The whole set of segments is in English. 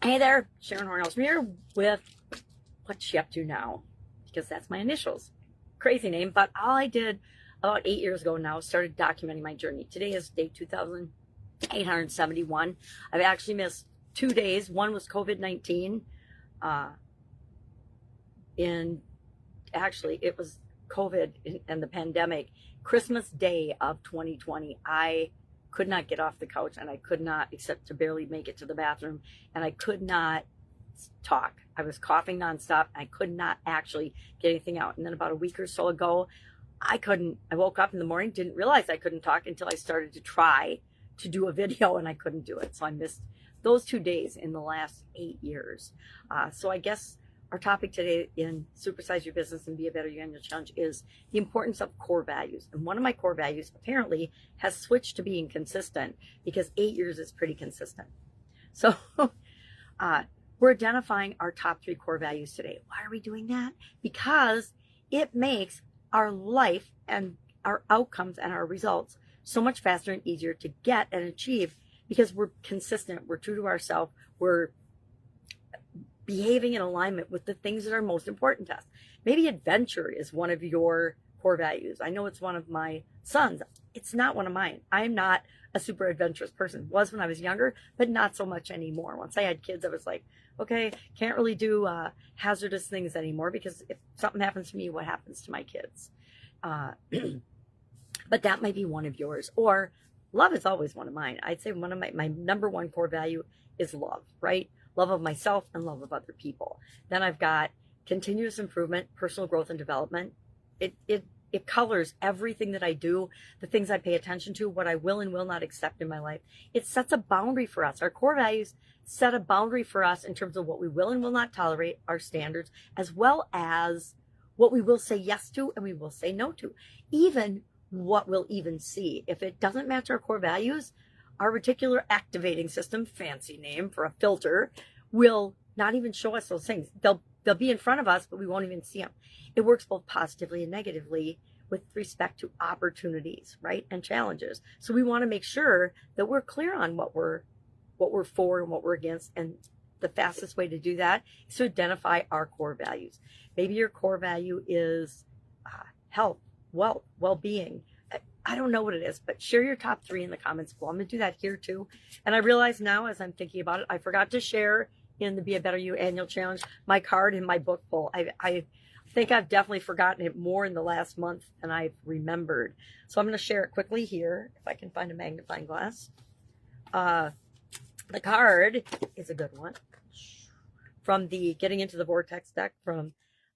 Hey there, Sharon Horne-Ellstrom here with What's She Up To Now? Because that's my initials. Crazy name, but all I did about 8 years ago now started documenting my journey. Today is day 2,871. I've actually missed 2 days. One was COVID-19. Actually, it was COVID and the pandemic. Christmas Day of 2020, I could not get off the couch, and I could not, except to barely make it to the bathroom, and I could not talk. I was coughing nonstop. I could not actually get anything out. And then about a week or so ago, I woke up in the morning, didn't realize I couldn't talk until I started to try to do a video, and I couldn't do it. So I missed those 2 days in the last 8 years. So I guess our topic today in Supersize Your Business and Be a Better You Annual Challenge is the importance of core values. And one of my core values apparently has switched to being consistent, because 8 years is pretty consistent. So we're identifying our top 3 core values today. Why are we doing that? Because it makes our life and our outcomes and our results so much faster and easier to get and achieve, because we're consistent, we're true to ourselves, we're behaving in alignment with the things that are most important to us. Maybe adventure is one of your core values. I know it's one of my sons. It's not one of mine. I'm not a super adventurous person. Was when I was younger, but not so much anymore. Once I had kids, I was like, okay, can't really do hazardous things anymore, because if something happens to me, what happens to my kids? But that might be one of yours. Or love is always one of mine. I'd say one of my number one core value is love, right? Love of myself and love of other people. Then I've got continuous improvement, personal growth and development. It colors everything that I do, the things I pay attention to, what I will and will not accept in my life. It sets a boundary for us. Our core values set a boundary for us in terms of what we will and will not tolerate, our standards, as well as what we will say yes to and we will say no to. Even what we'll even see. If it doesn't match our core values, our reticular activating system, fancy name for a filter, will not even show us those things. They'll be in front of us, but we won't even see them. It works both positively and negatively with respect to opportunities, right, and challenges. So we want to make sure that we're clear on what we're for and what we're against. And the fastest way to do that is to identify our core values. Maybe your core value is health, wealth, well-being. I don't know what it is, but share your top 3 in the comments below. I'm going to do that here too. And I realize now, as I'm thinking about it, I forgot to share in the Be a Better You Annual Challenge my card in my book full. I think I've definitely forgotten it more in the last month than I've remembered. So I'm going to share it quickly here, if I can find a magnifying glass. The card is a good one, from the Getting Into the Vortex deck, from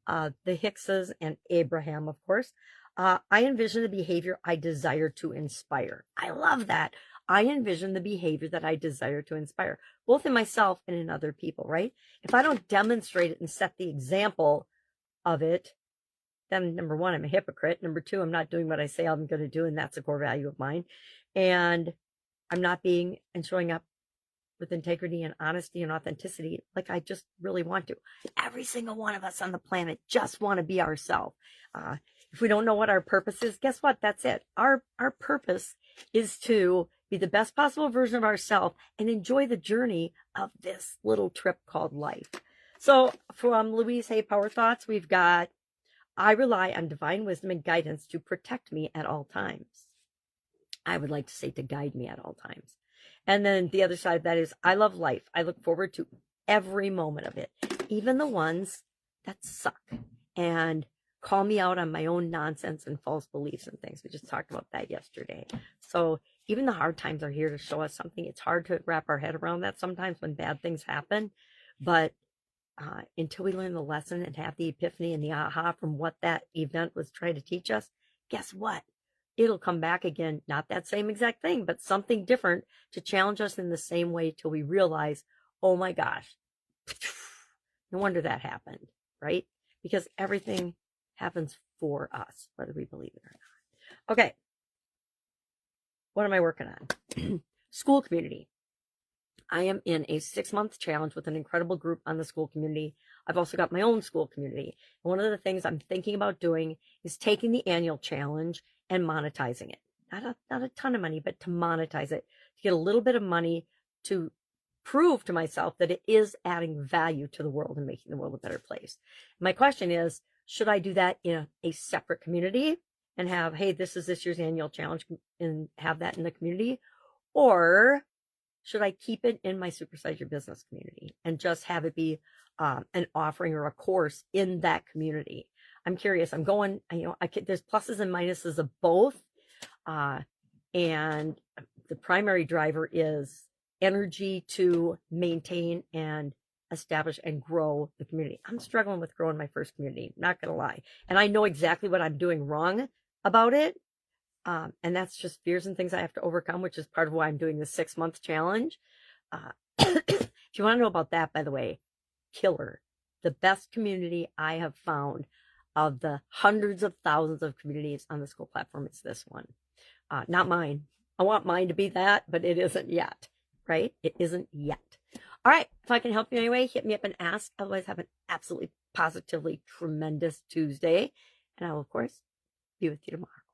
the Hickses and Abraham, of course. I envision the behavior I desire to inspire. I love that. I envision the behavior that I desire to inspire, both in myself and in other people, right? If I don't demonstrate it and set the example of it, then number 1, I'm a hypocrite. Number 2, I'm not doing what I say I'm going to do, and that's a core value of mine. And I'm not being and showing up with integrity and honesty and authenticity like I just really want to. Every single one of us on the planet just want to be ourselves. If we don't know what our purpose is, guess what? That's it. Our purpose is to be the best possible version of ourselves and enjoy the journey of this little trip called life. So from Louise Hay Power Thoughts, we've got, I rely on divine wisdom and guidance to protect me at all times. I would like to say to guide me at all times. And then the other side of that is, I love life. I look forward to every moment of it, even the ones that suck, and call me out on my own nonsense and false beliefs and things. We just talked about that yesterday. So even the hard times are here to show us something. It's hard to wrap our head around that sometimes when bad things happen. But until we learn the lesson and have the epiphany and the aha from what that event was trying to teach us, guess what? It'll come back again, not that same exact thing, but something different to challenge us in the same way till we realize, oh my gosh, no wonder that happened, right? Because everything happens for us, whether we believe it or not. Okay. What am I working on? School community. I am in a 6-month challenge with an incredible group on the school community. I've also got my own school community. And one of the things I'm thinking about doing is taking the annual challenge and monetizing it. Not a ton of money, but to monetize it, to get a little bit of money to prove to myself that it is adding value to the world and making the world a better place. My question is, should I do that in a separate community and have, hey, this is this year's annual challenge and have that in the community? Or should I keep it in my Supersize Your Business community and just have it be an offering or a course in that community? I'm curious. I'm going, there's pluses and minuses of both. And the primary driver is energy to maintain and establish and grow the community. I'm struggling with growing my first community, not going to lie. And I know exactly what I'm doing wrong about it. And that's just fears and things I have to overcome, which is part of why I'm doing the 6-month challenge. If you want to know about that, by the way, killer. The best community I have found of the hundreds of thousands of communities on the Skool platform is this one. Not mine. I want mine to be that, but it isn't yet, right? It isn't yet. All right. If I can help you anyway, hit me up and ask. Otherwise, have an absolutely, positively tremendous Tuesday. And I will, of course, be with you tomorrow.